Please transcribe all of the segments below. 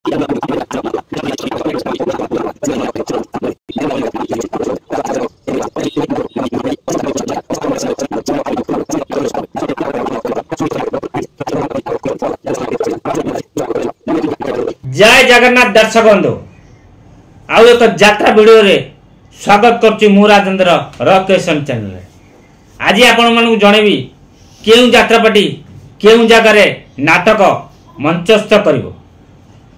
जय जगन्नाथ दर्शक बंधु आउ एक यात्रा वीडियो रे स्वागत करछि मु राजेंद्र रॉकेशन चैनल रे। आज आपण मानू जणेबी केउ यात्रापाटी केउ जगह रे नाटक मंचस्थ करिवो।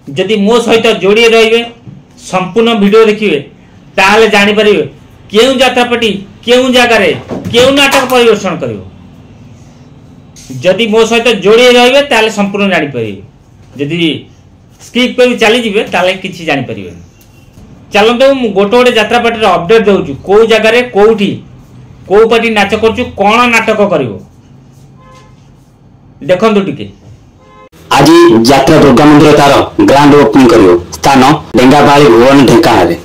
जदि मो सहित जोड़ी रहिबे संपूर्ण वीडियो देखिबे ताले जानि परिबे केउ यात्रापाटी केउ जगह रे केउ नाटक परिवेषण करिवो। जदि मो सहित जोड़ी रहिबे ताले संपूर्ण जानि परिबे। जदि स्किप कर चली जीवे ताले किछि जानि परिबे। चलंतु मु गोटे गोटे यात्रा पार्टी रे अपडेट देउछु को जगह रे कोठी को पार्टी नाच करछु कोन नाटक करिवो देखंतु टिके। आज यात्रा दुर्गा मंदिर तार ग्रांड ओपनिंग करिवो स्थान डेंगाबाड़ी भुवन ढेंकानाल रे।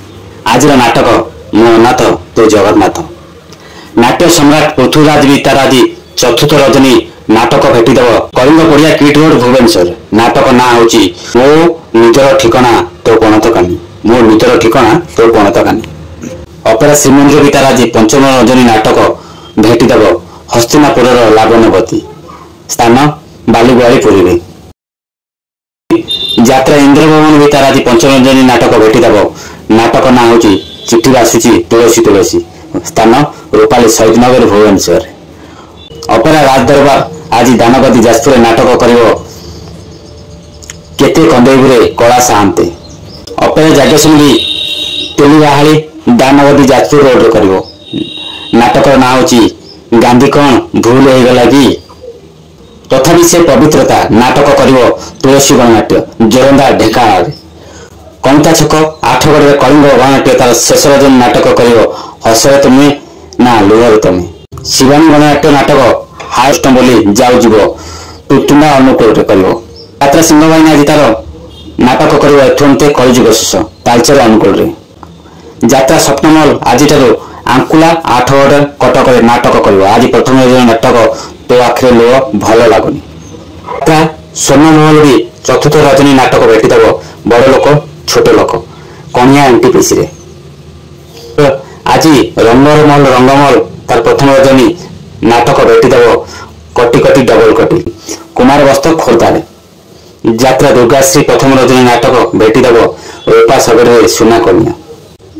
आज नाटक मो नाथ तो जगन्नाथ नाट्य सम्राट पृथ्वीराज भी तार आज चतुर्थ रजनी नाटक भेटिदेव कलिंग पड़िया किट रोड भुवनेश्वर। नाटक ना होची मो निजर ठिकाना तो पणतकानी मो निजर ठिकाना तो पणतकानी। अपेरा श्रीमंदिर भी तार आज पंचम रजनी नाटक भेटिदेव हस्तिनापुर लावण्यवती स्थान बालीगुआरी पुरी रे। यात्रा इंद्र भवन भी तार आज पंचम रजनी नाटक भेटिदेव नाटक ना होची चिट्ठी आसुची तुलसी तुलसी स्थान रूपाली शहीदनगर भुवनेश्वर। अपेरा राज दरबार आज दानगदी जाजपुर नाटक करिवो केते कंदेबुरे कला साहंते। अपेरा जागेशुली तेलीबाहाली दानगदी जाजपुर रोड रे करिवो नाटक ना होची गांधी कौन भूल हो गला कि तथापि से पवित्रता नाटक करिवो तुलसी गणनाट्य जोरंदा ढेकानाल रे। कंता छक आठगड़ रे कलिंग गणनाट्य तार शेष रजन नाटक करिवो हसरे तुमे ना लुहर तुमे। शिवानी गणनाट्य नाटक हाउस बोली जाऊ जीव तुतुंडा अनुकूल रे करिवो। यात्रा सिंहवाहिनी आज तार नाटक करिवो एथुंते कलिजुग शेष तालचेर अनुकूल रे। यात्रा स्वप्नमल आज ठारू आंकुला आठगड़ कटक रे नाटक करिवो। आज प्रथम नाटक तो आखिरे लुह भल लागुनी। यात्रा स्वर्णमहल भी चतुर्थ रजनी नाटक भेटिदेव बड़ लोक छोट लोक कनिया एनटीपीसी रे। आज रंगर महल रंगमहल तार प्रथम रजनी नाटक भेटिदेव कटी कटी डबल कटी कुमार बस्त खोर्धा रे। यात्रा दुर्गाश्री प्रथम रजनी नाटक भेटिदेव रूपा सगड़ सुना कन्या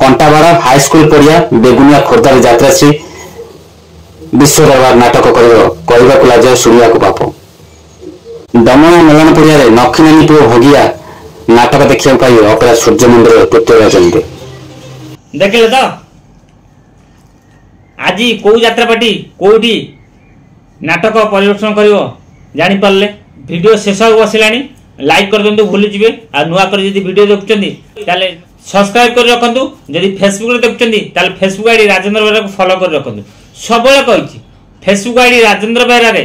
कंटाबाड़ हाईस्कूल पड़िया बेगुनिया खोर्धा यात्राश्री विश्व दरबार नाटक कहवाक लाज शुणा पाप। दमन मेलन पड़िया नखीनानी पुओ भोगिया नाटक देखा पाइबे अपेरा सूर्य मंदिर तृतीय रजनी रे। देखले तो आज को यात्रा पार्टी कोठी नाटक परिवेषण करिवो जानि पारले। वीडियो शेष हो बसिलानी लाइक कर दंतु भूली जिवे आ नुवा कर जदी वीडियो देखुचंदी ताले सब्सक्राइब कर रखंतु। जदी फेसबुक रे देखुचंदी ताले फेसबुक आईडी राजेंद्र बेरा को फॉलो कर रखंतु। सबले कहिछि फेसबुक आईडी राजेंद्र बेरा रे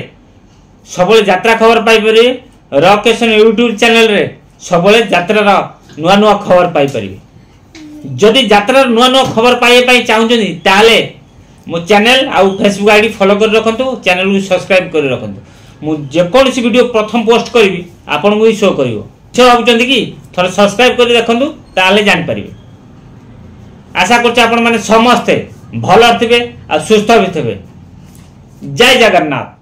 सबले यात्रा खबर पाई परिबे। रॉकेशन यूट्यूब चैनल रे सबले यात्रा रा नुवा नुवा खबर पाई परिबे। जदी यात्रा नुवा नुवा खबर पाए पई चाहुचंदी ताले मो चैनल आउ फेसबुक आईडी फॉलो कर रखंतु। चैनल को सब्सक्राइब कर रखंतु। मु जे कोनसी वीडियो प्रथम पोस्ट करबी आपन को ही शो करिवो। छ भाबुचंदी कि थोड़ा सब्सक्राइब कर रखंतु ताले जान परिबे। आशा करछ आपन माने समस्त भलो थिबे आ सुस्थ भी थिबे। जय जगन्नाथ।